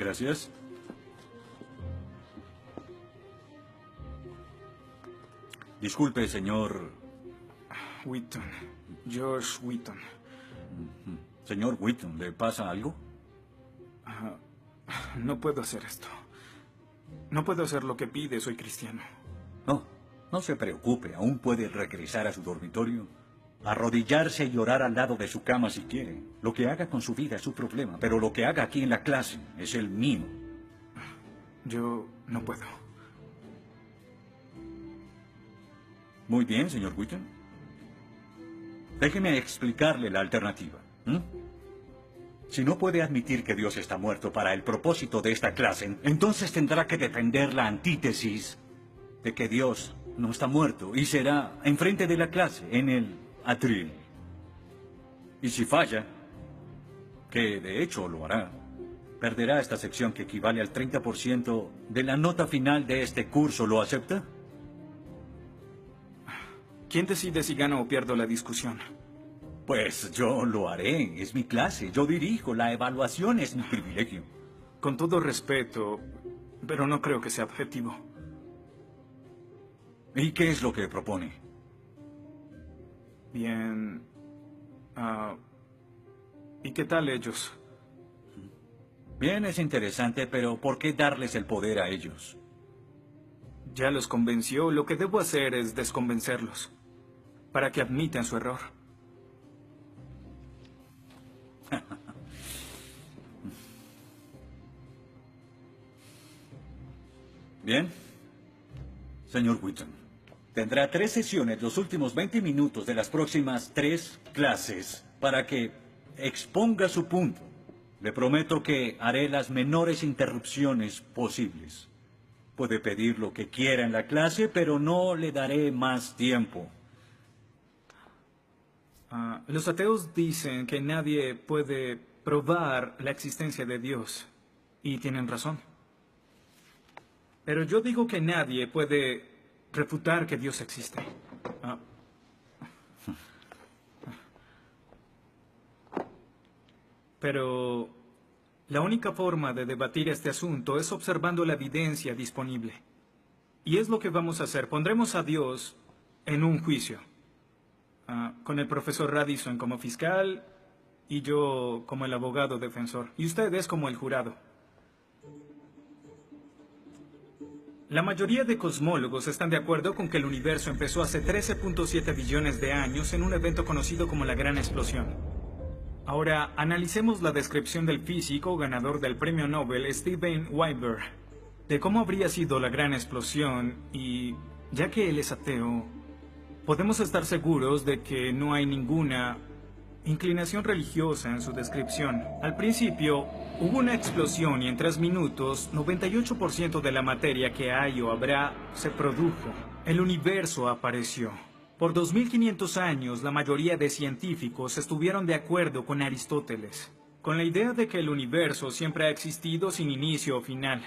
Gracias. Disculpe, señor... Wheaton. Josh Wheaton. Señor Wheaton, ¿le pasa algo? No puedo hacer esto. No puedo hacer lo que pide, soy cristiano. No, no se preocupe, aún puede regresar a su dormitorio. Arrodillarse y llorar al lado de su cama si quiere. Lo que haga con su vida es su problema, pero lo que haga aquí en la clase es el mío. Yo no puedo. Muy bien, señor Wheaton. Déjeme explicarle la alternativa. Si no puede admitir que Dios está muerto para el propósito de esta clase, entonces tendrá que defender la antítesis de que Dios no está muerto y será enfrente de la clase, en el atril. Y si falla, que de hecho lo hará, perderá esta sección que equivale al 30% de la nota final de este curso. ¿Lo acepta? ¿Quién decide si gano o pierdo la discusión? Pues yo lo haré. Es mi clase. Yo dirijo. La evaluación es mi privilegio. Con todo respeto, pero no creo que sea objetivo. ¿Y qué es lo que propone? Bien. ¿Y qué tal ellos? Bien, es interesante, pero ¿por qué darles el poder a ellos? Ya los convenció. Lo que debo hacer es desconvencerlos, para que admitan su error. Bien. Señor Wheaton, tendrá 3 sesiones los últimos 20 minutos de las próximas 3 clases para que exponga su punto. Le prometo que haré las menores interrupciones posibles. Puede pedir lo que quiera en la clase, pero no le daré más tiempo. Los ateos dicen que nadie puede probar la existencia de Dios. Y tienen razón. Pero yo digo que nadie puede refutar que Dios existe. Pero la única forma de debatir este asunto es observando la evidencia disponible. Y es lo que vamos a hacer. Pondremos a Dios en un juicio. Con el profesor Radisson como fiscal y yo como el abogado defensor. Y ustedes como el jurado. La mayoría de cosmólogos están de acuerdo con que el universo empezó hace 13.7 billones de años en un evento conocido como la Gran Explosión. Ahora, analicemos la descripción del físico ganador del premio Nobel Steven Weinberg de cómo habría sido la Gran Explosión y, ya que él es ateo, podemos estar seguros de que no hay ninguna inclinación religiosa en su descripción. Al principio, hubo una explosión y en 3 minutos, 98% de la materia que hay o habrá se produjo. El universo apareció. Por 2500 años, la mayoría de científicos estuvieron de acuerdo con Aristóteles, con la idea de que el universo siempre ha existido sin inicio o final.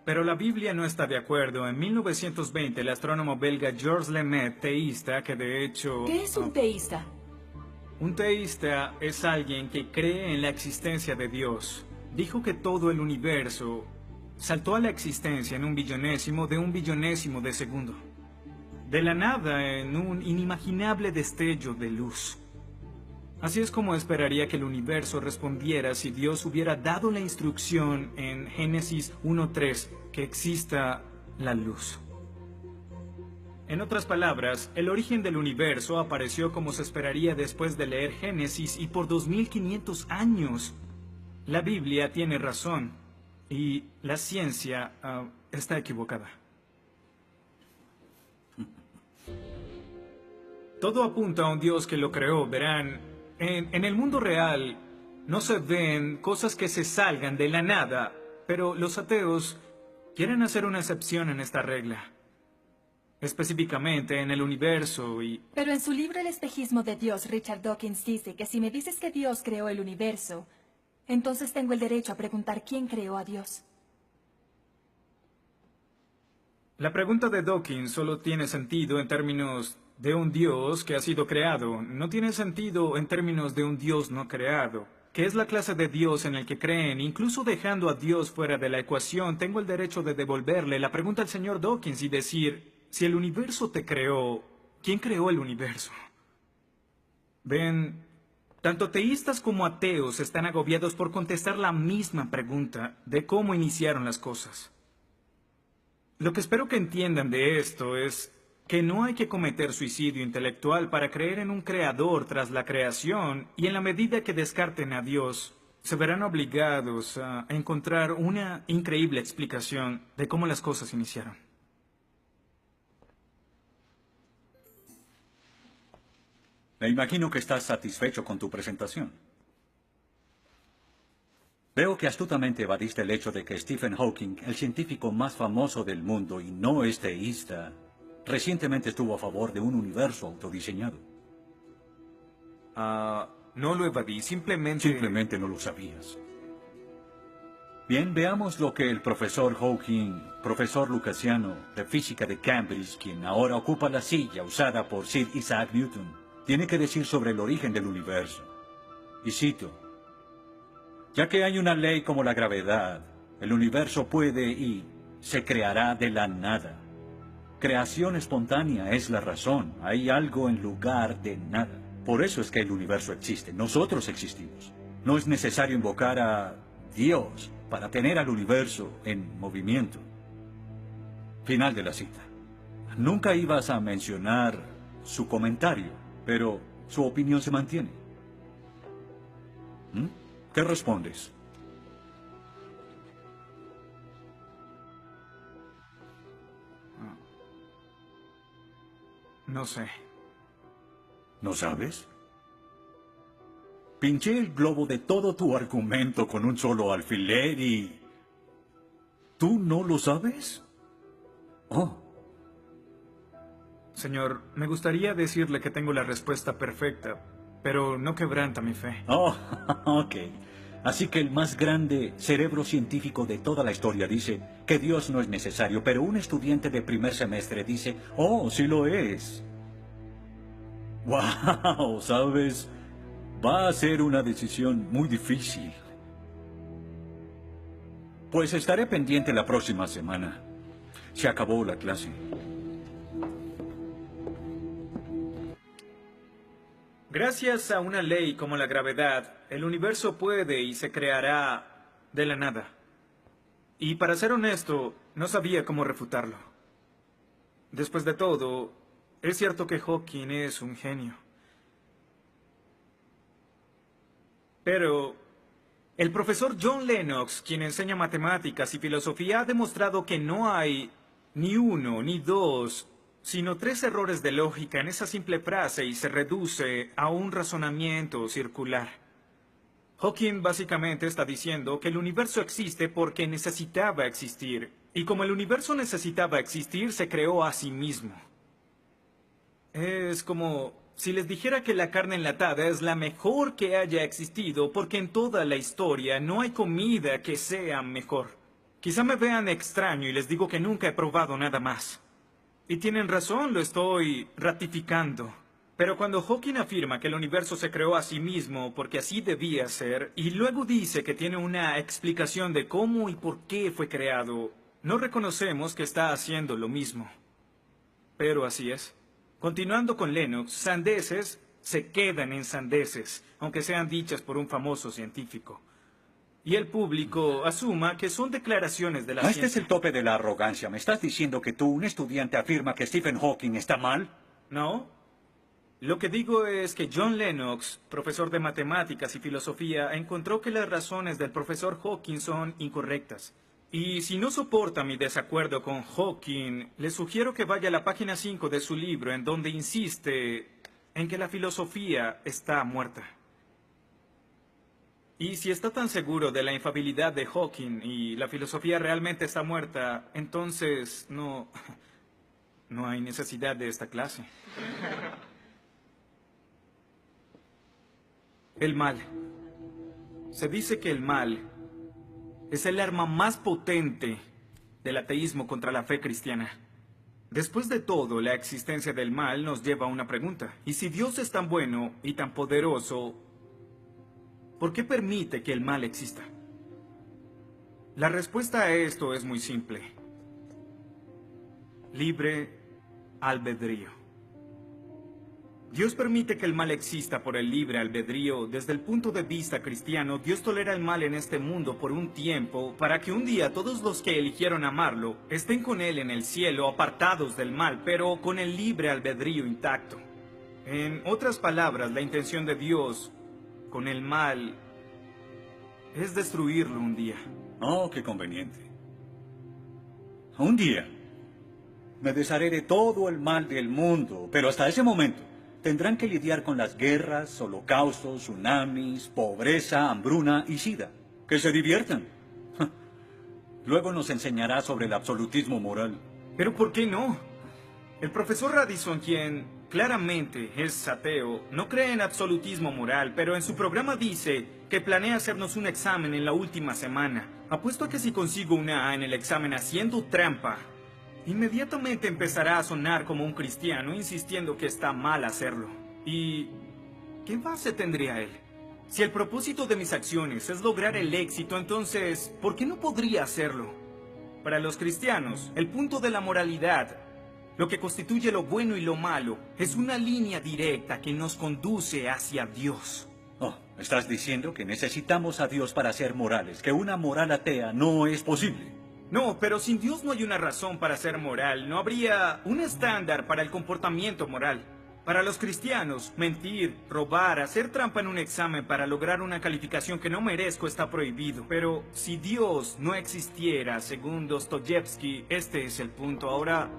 Pero la Biblia no está de acuerdo. En 1920, el astrónomo belga Georges Lemaitre, teísta, que de hecho... ¿Qué es un teísta? Un teísta es alguien que cree en la existencia de Dios. Dijo que todo el universo saltó a la existencia en un billonésimo de segundo. De la nada, en un inimaginable destello de luz. Así es como esperaría que el universo respondiera si Dios hubiera dado la instrucción en Génesis 1:3 que exista la luz. En otras palabras, el origen del universo apareció como se esperaría después de leer Génesis y por 2500 años. La Biblia tiene razón y la ciencia está equivocada. Todo apunta a un Dios que lo creó, verán. En el mundo real no se ven cosas que se salgan de la nada, pero los ateos quieren hacer una excepción en esta regla. Específicamente en el universo y... Pero en su libro El espejismo de Dios, Richard Dawkins dice que si me dices que Dios creó el universo, entonces tengo el derecho a preguntar quién creó a Dios. La pregunta de Dawkins solo tiene sentido en términos de un Dios que ha sido creado. No tiene sentido en términos de un Dios no creado. que es la clase de Dios en el que creen, incluso dejando a Dios fuera de la ecuación, tengo el derecho de devolverle la pregunta al señor Dawkins y decir, si el universo te creó, ¿quién creó el universo? Ven, tanto teístas como ateos están agobiados por contestar la misma pregunta de cómo iniciaron las cosas. Lo que espero que entiendan de esto es que no hay que cometer suicidio intelectual para creer en un creador tras la creación, y en la medida que descarten a Dios, se verán obligados a encontrar una increíble explicación de cómo las cosas iniciaron. Me imagino que estás satisfecho con tu presentación. Veo que astutamente evadiste el hecho de que Stephen Hawking, el científico más famoso del mundo y no es teísta, recientemente estuvo a favor de un universo autodiseñado. No lo evadí, simplemente... Simplemente no lo sabías. Bien, veamos lo que el profesor Hawking, profesor lucasiano de física de Cambridge, quien ahora ocupa la silla usada por Sir Isaac Newton, tiene que decir sobre el origen del universo. Y cito: ya que hay una ley como la gravedad, el universo puede y se creará de la nada. Creación espontánea es la razón. Hay algo en lugar de nada. Por eso es que el universo existe. Nosotros existimos. No es necesario invocar a Dios para tener al universo en movimiento. Final de la cita. Nunca ibas a mencionar su comentario, pero su opinión se mantiene. ¿Qué respondes? No sé. ¿No sabes? Pinché el globo de todo tu argumento con un solo alfiler y... ¿tú no lo sabes? Oh. Señor, me gustaría decirle que tengo la respuesta perfecta, pero no quebranta mi fe. Oh, ok. Así que el más grande cerebro científico de toda la historia dice que Dios no es necesario, pero un estudiante de primer semestre dice, oh, sí lo es. Wow, ¿sabes? Va a ser una decisión muy difícil. Pues estaré pendiente la próxima semana. Se acabó la clase. Gracias a una ley como la gravedad, el universo puede y se creará de la nada. Y para ser honesto, no sabía cómo refutarlo. Después de todo, es cierto que Hawking es un genio. Pero el profesor John Lennox, quien enseña matemáticas y filosofía, ha demostrado que no hay ni uno ni dos, sino 3 errores de lógica en esa simple frase y se reduce a un razonamiento circular. Hawking básicamente está diciendo que el universo existe porque necesitaba existir, y como el universo necesitaba existir, se creó a sí mismo. Es como si les dijera que la carne enlatada es la mejor que haya existido porque en toda la historia no hay comida que sea mejor. Quizá me vean extraño y les digo que nunca he probado nada más. Y tienen razón, lo estoy ratificando. Pero cuando Hawking afirma que el universo se creó a sí mismo porque así debía ser, y luego dice que tiene una explicación de cómo y por qué fue creado, no reconocemos que está haciendo lo mismo. Pero así es. Continuando con Lennox, sandeces se quedan en sandeces, aunque sean dichas por un famoso científico. Y el público asuma que son declaraciones de la ciencia. Este es el tope de la arrogancia. ¿Me estás diciendo que tú, un estudiante, afirma que Stephen Hawking está mal? No. Lo que digo es que John Lennox, profesor de matemáticas y filosofía, encontró que las razones del profesor Hawking son incorrectas. Y si no soporta mi desacuerdo con Hawking, le sugiero que vaya a la página 5 de su libro, en donde insiste en que la filosofía está muerta. Y si está tan seguro de la infalibilidad de Hawking y la filosofía realmente está muerta, entonces no hay necesidad de esta clase. El mal. Se dice que el mal es el arma más potente del ateísmo contra la fe cristiana. Después de todo, la existencia del mal nos lleva a una pregunta. ¿Y si Dios es tan bueno y tan poderoso, ¿por qué permite que el mal exista? La respuesta a esto es muy simple. Libre albedrío. Dios permite que el mal exista por el libre albedrío. Desde el punto de vista cristiano, Dios tolera el mal en este mundo por un tiempo para que un día todos los que eligieron amarlo estén con Él en el cielo, apartados del mal, pero con el libre albedrío intacto. En otras palabras, la intención de Dios con el mal es destruirlo un día. Oh, qué conveniente. Un día me desharé de todo el mal del mundo, pero hasta ese momento tendrán que lidiar con las guerras, holocaustos, tsunamis, pobreza, hambruna y sida. Que se diviertan. Luego nos enseñará sobre el absolutismo moral. ¿Pero por qué no? El profesor Radisson, quien claramente es ateo, no cree en absolutismo moral, pero en su programa dice que planea hacernos un examen en la última semana. Apuesto a que si consigo una A en el examen haciendo trampa, inmediatamente empezará a sonar como un cristiano insistiendo que está mal hacerlo. ¿Y qué base tendría él? Si el propósito de mis acciones es lograr el éxito, entonces, ¿por qué no podría hacerlo? Para los cristianos, el punto de la moralidad, lo que constituye lo bueno y lo malo, es una línea directa que nos conduce hacia Dios. Oh, estás diciendo que necesitamos a Dios para ser morales, que una moral atea no es posible. No, pero sin Dios no hay una razón para ser moral, no habría un estándar para el comportamiento moral. Para los cristianos, mentir, robar, hacer trampa en un examen para lograr una calificación que no merezco está prohibido. Pero si Dios no existiera, según Dostoyevsky, este es el punto. Ahora,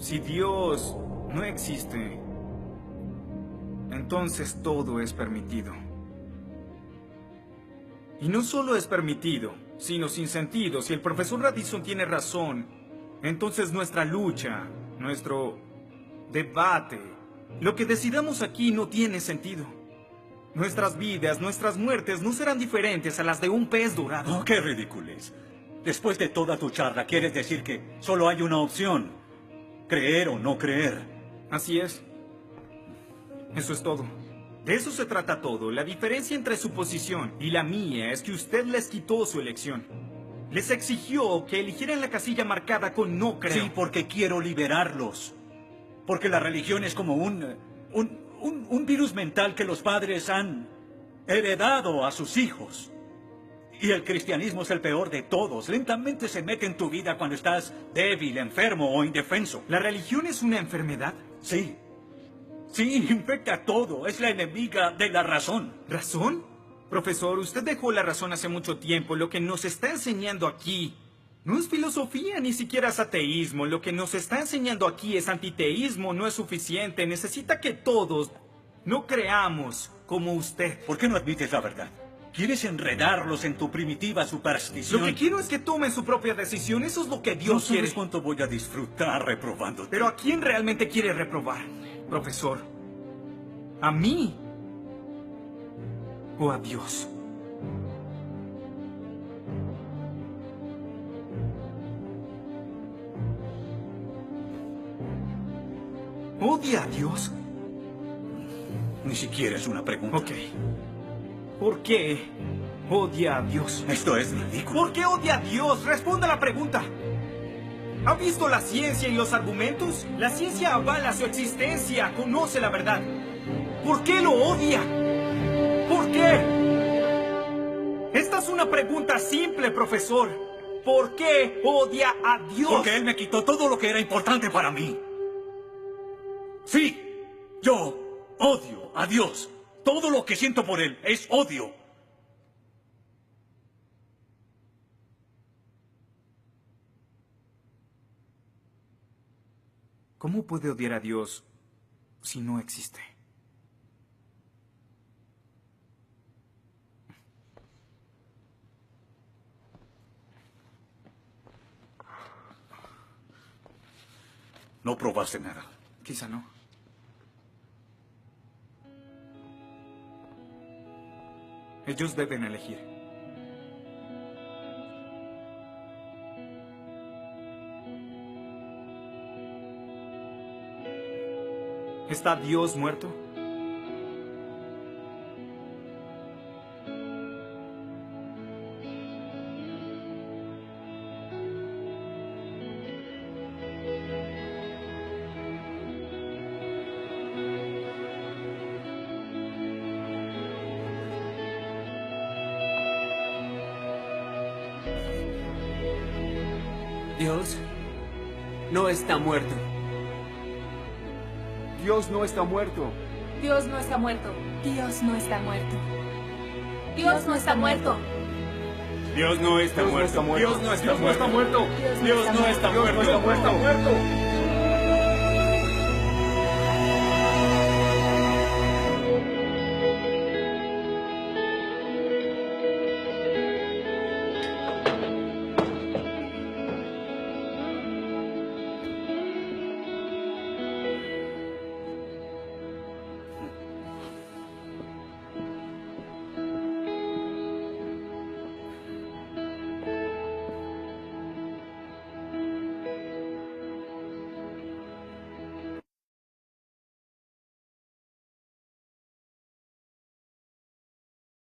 si Dios no existe, entonces todo es permitido. Y no solo es permitido, sino sin sentido. Si el profesor Radisson tiene razón, entonces nuestra lucha, nuestro debate, lo que decidamos aquí no tiene sentido. Nuestras vidas, nuestras muertes no serán diferentes a las de un pez dorado. Oh, qué ridiculez. Después de toda tu charla, ¿quieres decir que solo hay una opción? Creer o no creer. Así es. Eso es todo. De eso se trata todo. La diferencia entre su posición y la mía es que usted les quitó su elección. Les exigió que eligieran la casilla marcada con no creo. Sí, porque quiero liberarlos. Porque la religión es como un virus mental que los padres han heredado a sus hijos. Y el cristianismo es el peor de todos. Lentamente se mete en tu vida cuando estás débil, enfermo o indefenso. ¿La religión es una enfermedad? Sí. Sí, infecta todo. Es la enemiga de la razón. ¿Razón? Profesor, usted dejó la razón hace mucho tiempo. Lo que nos está enseñando aquí no es filosofía, ni siquiera es ateísmo. Lo que nos está enseñando aquí es antiteísmo. No es suficiente. Necesita que todos no creamos como usted. ¿Por qué no admites la verdad? ¿Quieres enredarlos en tu primitiva superstición? Lo que quiero es que tomen su propia decisión. Eso es lo que Dios No sabes quiere. cuánto voy a disfrutar reprobándote. Pero ¿a quién realmente quiere reprobar, profesor? ¿A mí? ¿O a Dios? ¿Odia a Dios? Ni siquiera es una pregunta. Ok. ¿Por qué odia a Dios? Esto es ridículo. ¿Por qué odia a Dios? Responda la pregunta. ¿Ha visto la ciencia y los argumentos? La ciencia avala su existencia, conoce la verdad. ¿Por qué lo odia? ¿Por qué? Esta es una pregunta simple, profesor. ¿Por qué odia a Dios? Porque Él me quitó todo lo que era importante para mí. Sí, yo odio a Dios. Todo lo que siento por Él es odio. ¿Cómo puede odiar a Dios si no existe? No probaste nada. Quizá no. Ellos deben elegir. ¿Está Dios muerto? Dios no está muerto. Dios no está muerto. Dios no está muerto. Dios no está muerto. Dios no está muerto. Dios no está muerto. Dios no está muerto. Dios no está muerto. Dios no está muerto. Dios no está muerto.